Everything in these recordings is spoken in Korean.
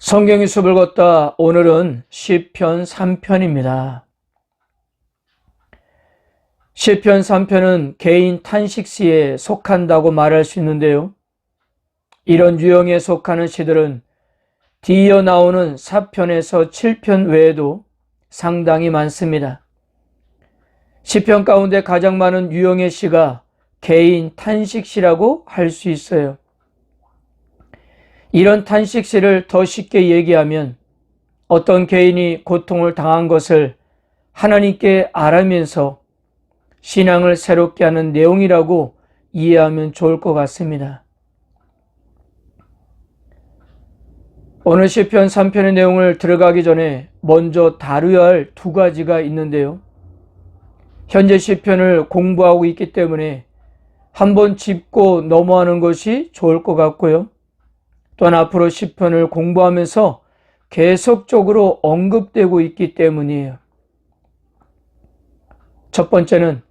성경의 숲을 걷다. 오늘은 시편 3편입니다. 시편 3편은 개인 탄식시에 속한다고 말할 수 있는데요. 이런 유형에 속하는 시들은 뒤이어 나오는 4편에서 7편 외에도 상당히 많습니다. 시편 가운데 가장 많은 유형의 시가 개인 탄식시라고 할 수 있어요. 이런 탄식시를 더 쉽게 얘기하면 어떤 개인이 고통을 당한 것을 하나님께 아뢰면서 신앙을 새롭게 하는 내용이라고 이해하면 좋을 것 같습니다. 오늘 시편 3편의 내용을 들어가기 전에 먼저 다루어야 할 두 가지가 있는데요. 현재 시편을 공부하고 있기 때문에 한번 짚고 넘어가는 것이 좋을 것 같고요. 또한 앞으로 시편을 공부하면서 계속적으로 언급되고 있기 때문이에요. 첫 번째는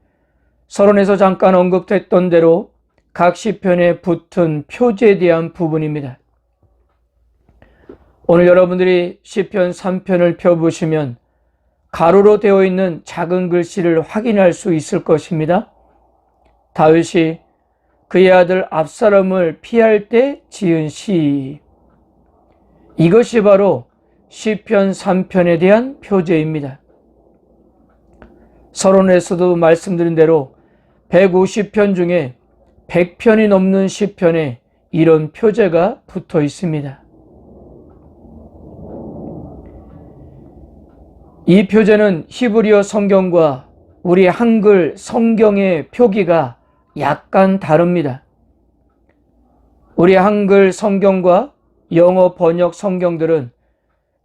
서론에서 잠깐 언급했던 대로 각 시편에 붙은 표제에 대한 부분입니다. 오늘 여러분들이 시편 3편을 펴보시면 가로로 되어 있는 작은 글씨를 확인할 수 있을 것입니다. 다윗이 그의 아들 압살롬을 피할 때 지은 시, 이것이 바로 시편 3편에 대한 표제입니다. 서론에서도 말씀드린 대로 150편 중에 100편이 넘는 시편에 이런 표제가 붙어 있습니다. 이 표제는 히브리어 성경과 우리 한글 성경의 표기가 약간 다릅니다. 우리 한글 성경과 영어 번역 성경들은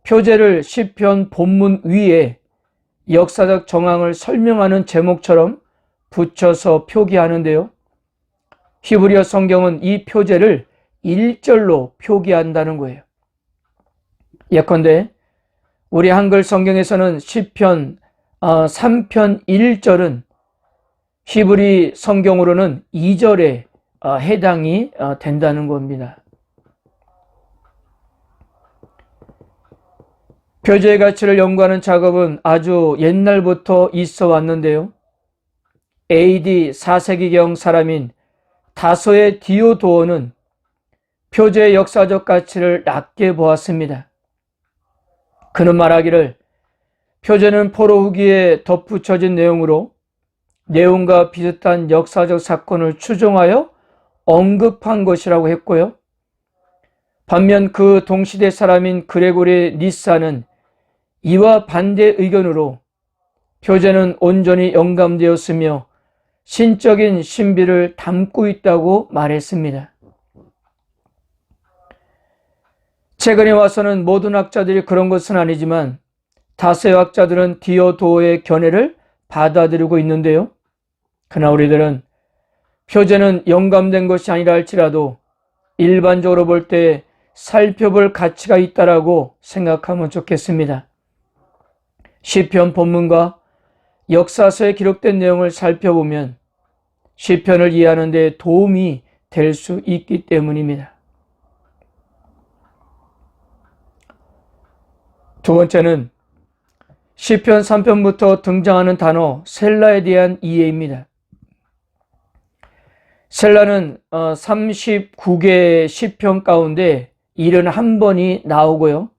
표제를 시편 본문 위에 역사적 정황을 설명하는 제목처럼 붙여서 표기하는데요. 히브리어 성경은 이 표제를 1절로 표기한다는 거예요. 예컨대 우리 한글 성경에서는 시편 3편 1절은 히브리 성경으로는 2절에 해당이 된다는 겁니다. 표제의 가치를 연구하는 작업은 아주 옛날부터 있어 왔는데요. AD 4세기경 사람인 다소의 디오도어는 표제의 역사적 가치를 낮게 보았습니다. 그는 말하기를 표제는 포로 후기에 덧붙여진 내용으로 내용과 비슷한 역사적 사건을 추정하여 언급한 것이라고 했고요. 반면 그 동시대 사람인 그레고리 니사는 이와 반대 의견으로 표제는 온전히 영감되었으며 신적인 신비를 담고 있다고 말했습니다. 최근에 와서는 모든 학자들이 그런 것은 아니지만 다수의 학자들은 디오도어의 견해를 받아들이고 있는데요. 그러나 우리들은 표제는 영감된 것이 아니라 할지라도 일반적으로 볼 때 살펴볼 가치가 있다라고 생각하면 좋겠습니다. 시편 본문과 역사서에 기록된 내용을 살펴보면 시편을 이해하는 데 도움이 될 수 있기 때문입니다. 두 번째는 시편 3편부터 등장하는 단어 셀라에 대한 이해입니다. 셀라는 39개의 시편 가운데 71번이 나오고요.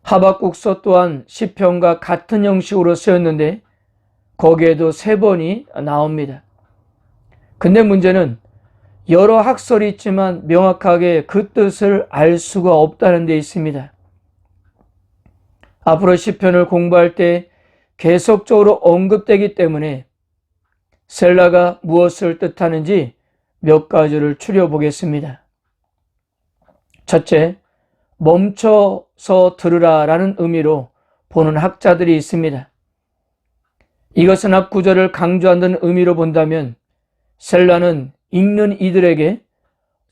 하박국서 또한 시편과 같은 형식으로 쓰였는데 거기에도 3번이 나옵니다. 근데 문제는 여러 학설이 있지만 명확하게 그 뜻을 알 수가 없다는 데 있습니다. 앞으로 시편을 공부할 때 계속적으로 언급되기 때문에 셀라가 무엇을 뜻하는지 몇 가지를 추려보겠습니다. 첫째, 멈춰서 들으라 라는 의미로 보는 학자들이 있습니다. 이것은 앞 구절을 강조한다는 의미로 본다면 셀라는 읽는 이들에게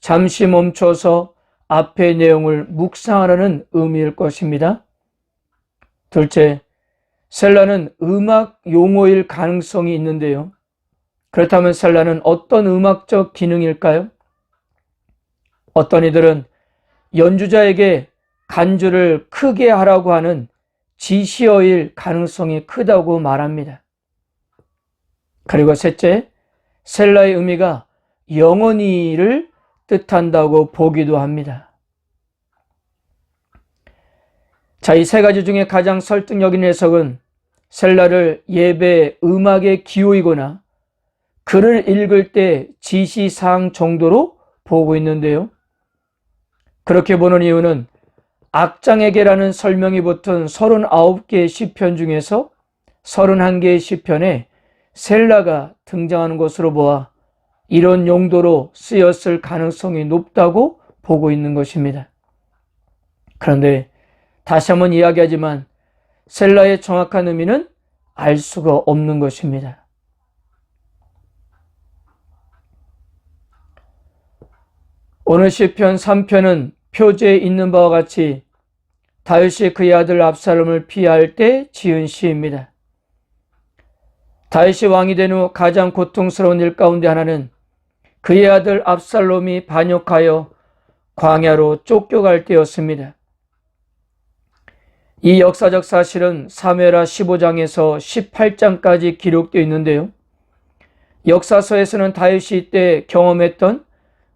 잠시 멈춰서 앞의 내용을 묵상하라는 의미일 것입니다. 둘째, 셀라는 음악 용어일 가능성이 있는데요. 그렇다면 셀라는 어떤 음악적 기능일까요? 어떤 이들은 연주자에게 간주를 크게 하라고 하는 지시어일 가능성이 크다고 말합니다. 그리고 셋째, 셀라의 의미가 영원히를 뜻한다고 보기도 합니다. 자, 이 세 가지 중에 가장 설득력 있는 해석은 셀라를 예배 음악의 기호이거나 글을 읽을 때 지시사항 정도로 보고 있는데요. 그렇게 보는 이유는 악장에게라는 설명이 붙은 39개의 시편 중에서 31개의 시편에 셀라가 등장하는 것으로 보아 이런 용도로 쓰였을 가능성이 높다고 보고 있는 것입니다. 그런데 다시 한번 이야기하지만 셀라의 정확한 의미는 알 수가 없는 것입니다. 오늘 시편 3편은 표제에 있는 바와 같이 다윗이 그의 아들 압살롬을 피할 때 지은 시입니다. 다윗이 왕이 된 후 가장 고통스러운 일 가운데 하나는 그의 아들 압살롬이 반역하여 광야로 쫓겨갈 때였습니다. 이 역사적 사실은 사무엘하 15장에서 18장까지 기록되어 있는데요. 역사서에서는 다윗이 이때 경험했던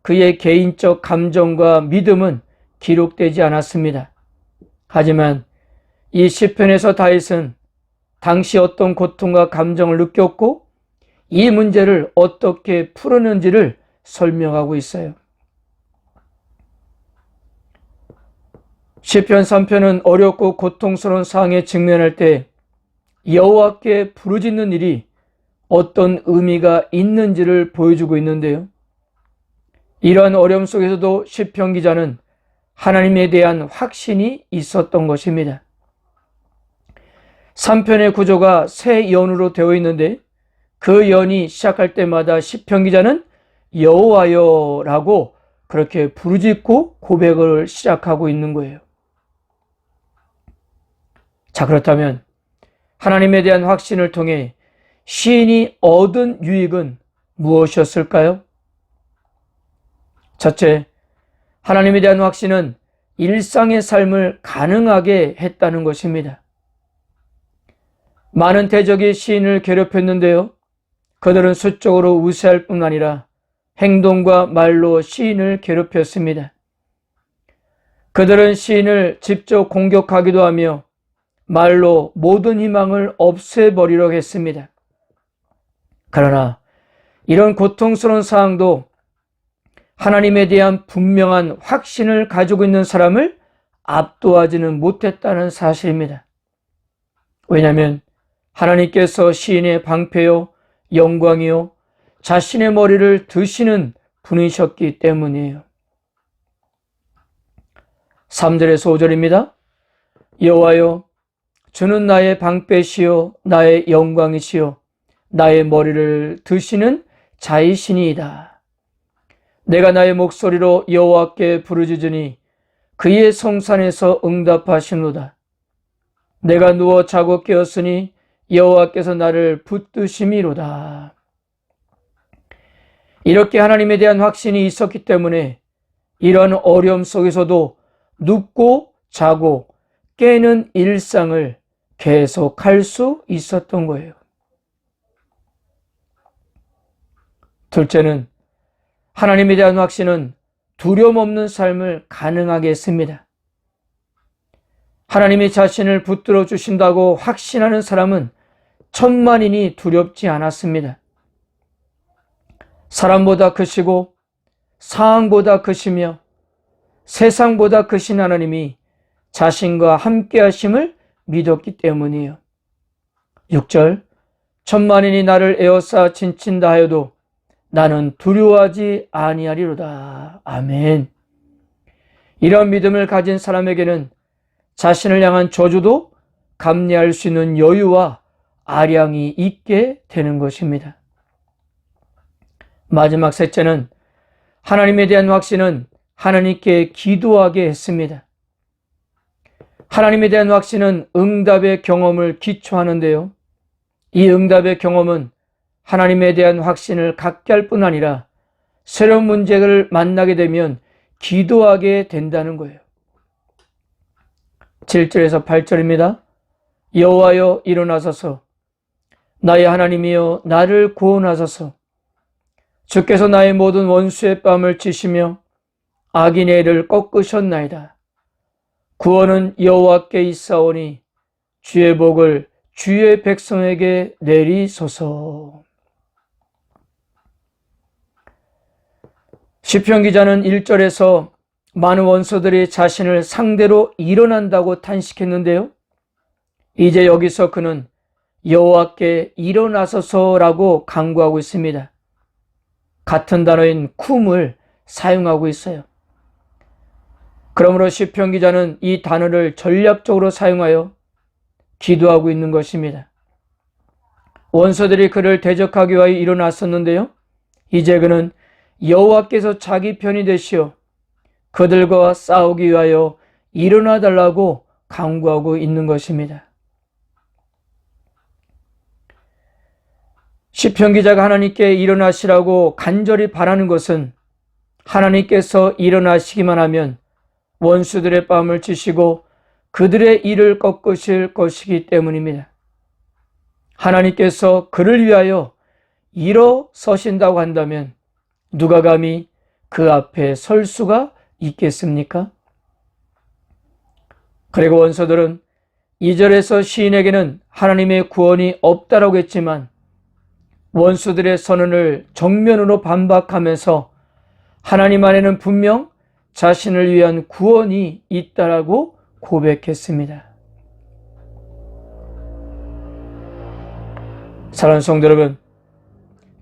그의 개인적 감정과 믿음은 기록되지 않았습니다. 하지만 이 시편에서 다윗은 당시 어떤 고통과 감정을 느꼈고 이 문제를 어떻게 풀었는지를 설명하고 있어요. 시편 3편은 어렵고 고통스러운 상황에 직면할 때 여호와께 부르짖는 일이 어떤 의미가 있는지를 보여주고 있는데요. 이러한 어려움 속에서도 시편 기자는 하나님에 대한 확신이 있었던 것입니다. 3편의 구조가 세 연으로 되어 있는데 그 연이 시작할 때마다 시편 기자는 여호와여 라고 그렇게 부르짖고 고백을 시작하고 있는 거예요. 자, 그렇다면 하나님에 대한 확신을 통해 시인이 얻은 유익은 무엇이었을까요? 첫째, 하나님에 대한 확신은 일상의 삶을 가능하게 했다는 것입니다. 많은 대적이 시인을 괴롭혔는데요. 그들은 수적으로 우세할 뿐 아니라 행동과 말로 시인을 괴롭혔습니다. 그들은 시인을 직접 공격하기도 하며 말로 모든 희망을 없애버리려고 했습니다. 그러나 이런 고통스러운 상황도 하나님에 대한 분명한 확신을 가지고 있는 사람을 압도하지는 못했다는 사실입니다. 왜냐하면 하나님께서 시인의 방패요, 영광이요, 자신의 머리를 드시는 분이셨기 때문이에요. 3절에서 5절입니다. 여호와여, 주는 나의 방패시요 나의 영광이시요 나의 머리를 드시는 자이시니이다. 내가 나의 목소리로 여호와께 부르짖으니 그의 성산에서 응답하시노다. 내가 누워 자고 깨었으니 여호와께서 나를 붙드심이로다. 이렇게 하나님에 대한 확신이 있었기 때문에 이런 어려움 속에서도 눕고 자고 깨는 일상을 계속할 수 있었던 거예요. 둘째는 하나님에 대한 확신은 두려움 없는 삶을 가능하게 했습니다. 하나님이 자신을 붙들어 주신다고 확신하는 사람은 천만인이 두렵지 않았습니다. 사람보다 크시고 상황보다 크시며 세상보다 크신 하나님이 자신과 함께 하심을 믿었기 때문이에요. 6절, 천만인이 나를 에워싸 진친다 하여도 나는 두려워하지 아니하리로다. 아멘. 이런 믿음을 가진 사람에게는 자신을 향한 저주도 감내할 수 있는 여유와 아량이 있게 되는 것입니다. 마지막 셋째는 하나님에 대한 확신은 하나님께 기도하게 했습니다. 하나님에 대한 확신은 응답의 경험을 기초하는데요. 이 응답의 경험은 하나님에 대한 확신을 갖게 할 뿐 아니라 새로운 문제를 만나게 되면 기도하게 된다는 거예요. 7절에서 8절입니다. 여호와여 일어나소서, 나의 하나님이여 나를 구원하소서. 주께서 나의 모든 원수의 뺨을 치시며 악인의 애를 꺾으셨나이다. 구원은 여호와께 있사오니 주의 복을 주의 백성에게 내리소서. 시편 기자는 1절에서 많은 원수들이 자신을 상대로 일어난다고 탄식했는데요. 이제 여기서 그는 여호와께 일어나소서라고 간구하고 있습니다. 같은 단어인 쿰을 사용하고 있어요. 그러므로 시편 기자는 이 단어를 전략적으로 사용하여 기도하고 있는 것입니다. 원수들이 그를 대적하기 위하여 일어났었는데요. 이제 그는 여호와께서 자기 편이 되시어 그들과 싸우기 위하여 일어나 달라고 간구하고 있는 것입니다. 시편 기자가 하나님께 일어나시라고 간절히 바라는 것은 하나님께서 일어나시기만 하면 원수들의 뺨을 치시고 그들의 일을 꺾으실 것이기 때문입니다. 하나님께서 그를 위하여 일어서신다고 한다면 누가 감히 그 앞에 설 수가 있겠습니까? 그리고 원수들은 2절에서 시인에게는 하나님의 구원이 없다라고 했지만 원수들의 선언을 정면으로 반박하면서 하나님 안에는 분명 자신을 위한 구원이 있다라고 고백했습니다. 사랑하는 성도 여러분,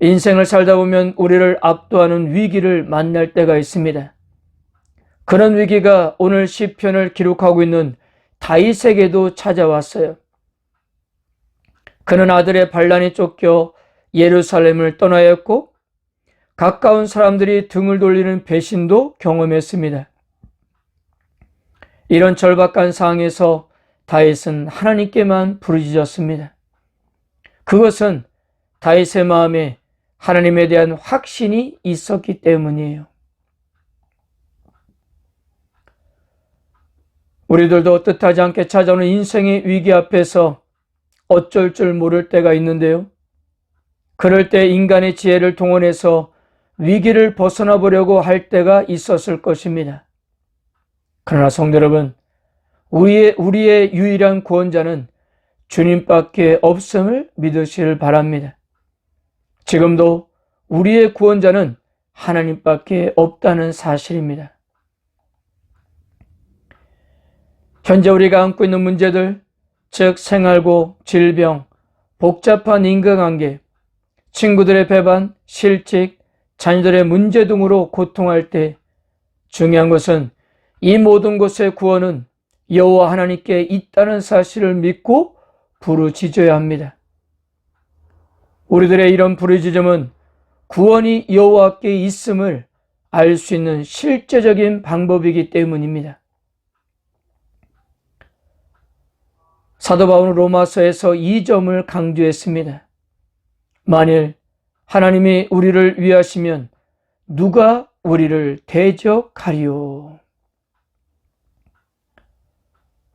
인생을 살다 보면 우리를 압도하는 위기를 만날 때가 있습니다. 그런 위기가 오늘 시편을 기록하고 있는 다윗에게도 찾아왔어요. 그는 아들의 반란이 쫓겨 예루살렘을 떠나야 했고 가까운 사람들이 등을 돌리는 배신도 경험했습니다. 이런 절박한 상황에서 다윗은 하나님께만 부르짖었습니다. 그것은 다윗의 마음에 하나님에 대한 확신이 있었기 때문이에요. 우리들도 뜻하지 않게 찾아오는 인생의 위기 앞에서 어쩔 줄 모를 때가 있는데요. 그럴 때 인간의 지혜를 동원해서 위기를 벗어나 보려고 할 때가 있었을 것입니다. 그러나 성도 여러분, 우리의 유일한 구원자는 주님밖에 없음을 믿으시길 바랍니다. 지금도 우리의 구원자는 하나님밖에 없다는 사실입니다. 현재 우리가 안고 있는 문제들, 즉 생활고, 질병, 복잡한 인간관계, 친구들의 배반, 실직, 자녀들의 문제 등으로 고통할 때 중요한 것은 이 모든 것의 구원은 여호와 하나님께 있다는 사실을 믿고 부르짖어야 합니다. 우리들의 이런 부르짖음은 구원이 여호와께 있음을 알 수 있는 실제적인 방법이기 때문입니다. 사도 바울은 로마서에서 이 점을 강조했습니다. 만일 하나님이 우리를 위하시면 누가 우리를 대적하리요?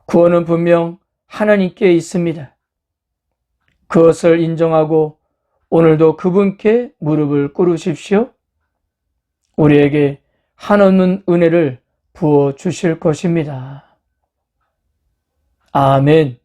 구원은 분명 하나님께 있습니다. 그것을 인정하고 오늘도 그분께 무릎을 꿇으십시오. 우리에게 한없는 은혜를 부어 주실 것입니다. 아멘.